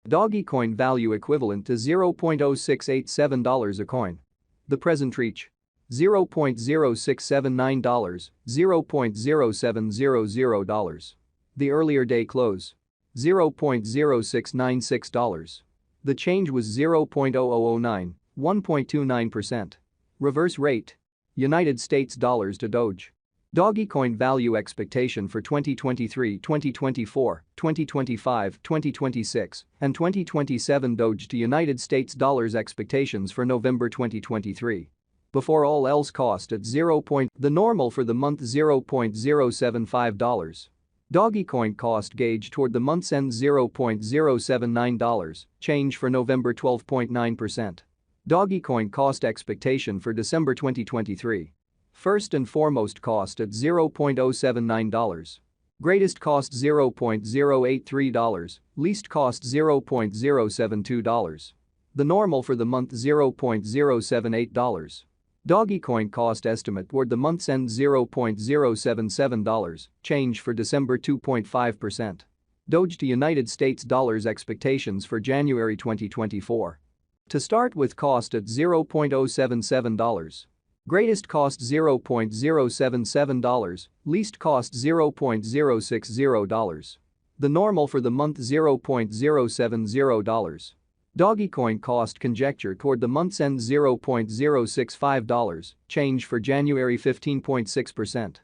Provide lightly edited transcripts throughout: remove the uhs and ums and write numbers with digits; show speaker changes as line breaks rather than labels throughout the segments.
Dogecoin value equivalent to $0.0687 a coin. The present reach: $0.0679, $0.0700. The earlier day close: $0.0696. The change was 0.0009, 1.29%. Reverse rate: United States dollars to Doge. Dogecoin value expectation for 2023, 2024, 2025, 2026, and 2027. Doge to United States dollars expectations for November 2023. Before all else cost at 0. The normal for the month $0.075. Dogecoin cost gauge toward the month's end $0.079, change for November 12.9%. Dogecoin cost expectation for December 2023. First and foremost cost at $0.079. Greatest cost $0.083, least cost $0.072. The normal for the month $0.078. Dogecoin cost estimate toward the month's end $0.077, change for December 2.5%. Doge to United States dollars expectations for January 2024. To start with, cost at $0.077. Greatest cost $0.077, least cost $0.060. The normal for the month $0.070. Dogecoin cost conjecture toward the month's end $0.065, change for January 15.6%.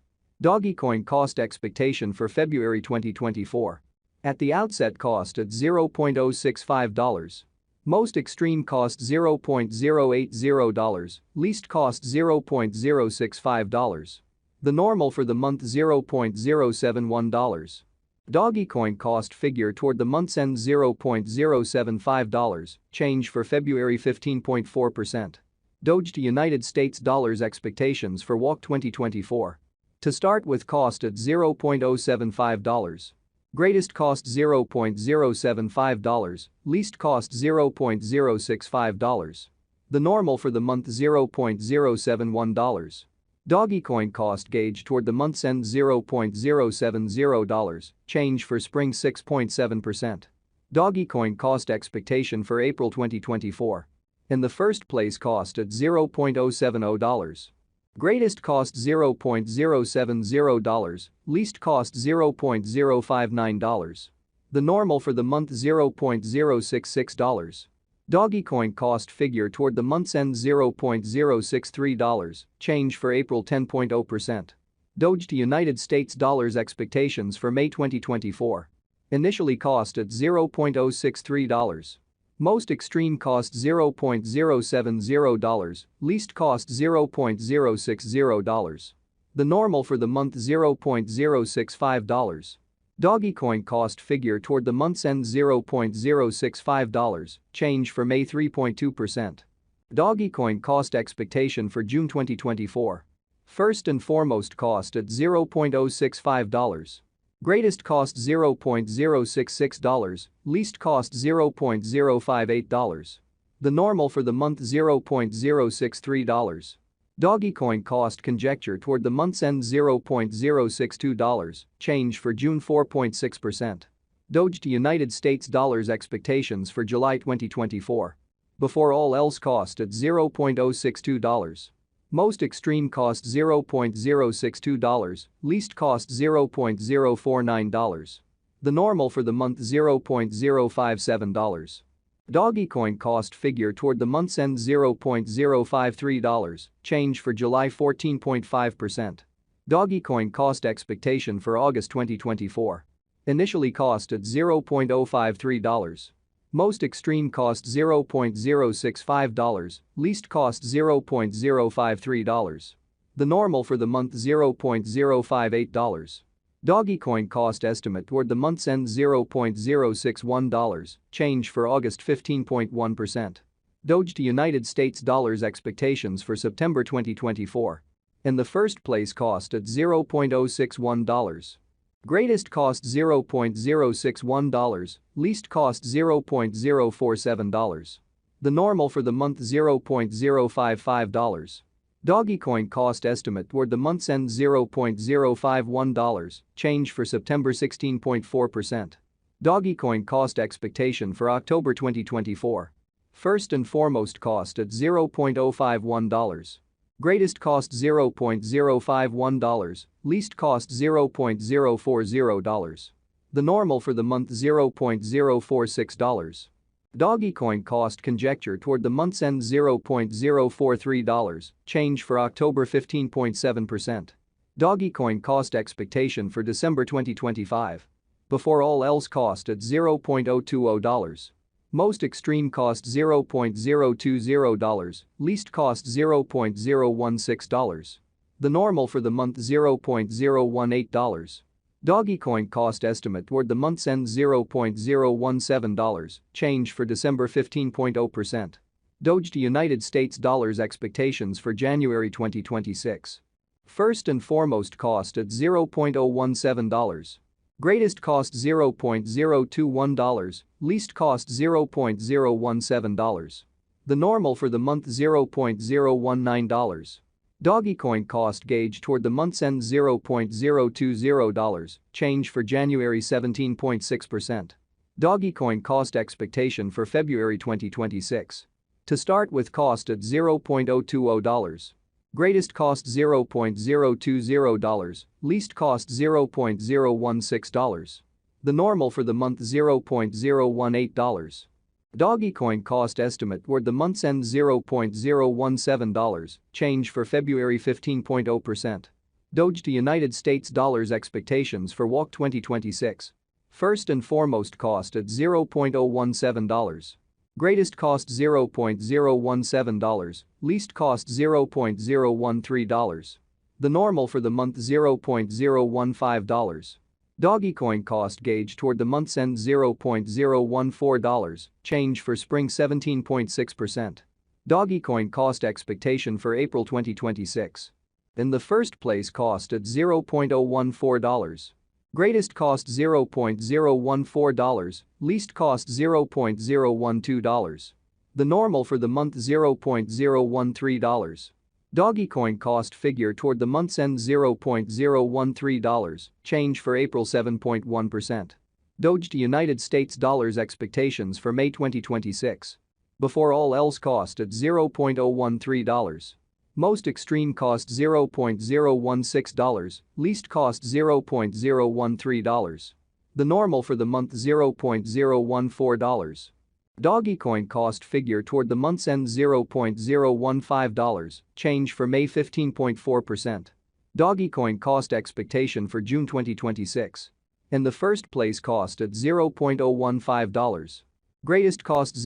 Dogecoin cost expectation for February 2024. At the outset cost at $0.065. Most extreme cost $0.080, least cost $0.065. The normal for the month $0.071. Dogecoin cost figure toward the month's end $0.075, change for February 15.4%. Doge to United States dollars expectations for WOC 2024. To start with, cost at $0.075. Greatest cost $0.075, least cost $0.065. The normal for the month $0.071. Dogecoin cost gauge toward the month's end $0.070, change for spring 6.7%. Dogecoin cost expectation for April 2024. In the first place, cost at $0.070. Greatest cost $0.070, least cost $0.059. The normal for the month $0.066. Dogecoin cost figure toward the month's end $0.063, change for April 10.0%. Doge to United States dollars expectations for May 2024. Initially cost at $0.063. Most extreme cost $0.070, least cost $0.060. The normal for the month $0.065. Dogecoin cost figure toward the month's end $0.065, change for May 3.2%. Dogecoin cost expectation for June 2024. First and foremost cost at $0.065. Greatest cost $0.066, least cost $0.058. The normal for the month $0.063. Dogecoin cost conjecture toward the month's end $0.062, change for June 4.6%. Doge to United States dollars expectations for July 2024. Before all else cost at $0.062. Most extreme cost $0.062, least cost $0.049. The normal for the month $0.057. Dogecoin cost figure toward the month's end $0.053, change for July 14.5%. Dogecoin cost expectation for August 2024. Initially cost at $0.053. Most extreme cost $0.065, least cost $0.053. The normal for the month $0.058. Dogecoin cost estimate toward the month's end $0.061, change for August 15.1%. Doge to United States dollars expectations for September 2024. In the first place, cost at $0.061. Greatest cost $0.061, least cost $0.047. The normal for the month $0.055. Dogecoin cost estimate toward the month's end $0.051, change for September 16.4%. Dogecoin cost expectation for October 2024. First and foremost cost at $0.051. Greatest cost $0.051, least cost $0.040. The normal for the month $0.046. Dogecoin cost conjecture toward the month's end $0.043, change for October 15.7%. Dogecoin cost expectation for December 2025. Before all else cost at $0.020. Most extreme cost $0.020, least cost $0.016. The normal for the month $0.018. Dogecoin cost estimate toward the month's end $0.017, change for December 15.0%. Doge to United States dollars expectations for January 2026. First and foremost cost at $0.017. Greatest cost $0.021, least cost $0.017. The normal for the month $0.019. Dogecoin cost gauge toward the month's end $0.020, change for January 17.6%. Dogecoin cost expectation for February 2026. To start with cost at $0.020. Greatest cost $0.020, least cost $0.016. The normal for the month $0.018. Dogecoin cost estimate toward the month's end $0.017, change for February 15.0%. Doge to United States dollars expectations for WOC 2026. First and foremost cost at $0.017. Greatest cost $0.017, least cost $0.013. The normal for the month $0.015. Dogecoin cost gauge toward the month's end $0.014, change for spring 17.6%. Dogecoin cost expectation for April 2026. In the first place cost at $0.014. Greatest cost $0.014, least cost $0.012. The normal for the month $0.013. Dogecoin cost figure toward the month's end $0.013, change for April 7.1%. Doge to United States dollars expectations for May 2026. Before all else cost at $0.013. Most extreme cost $0.016, least cost $0.013. The normal for the month $0.014. Dogecoin cost figure toward the month's end $0.015, change for May 15.4%. Dogecoin cost expectation for June 2026. In the first place cost at $0.015. Greatest cost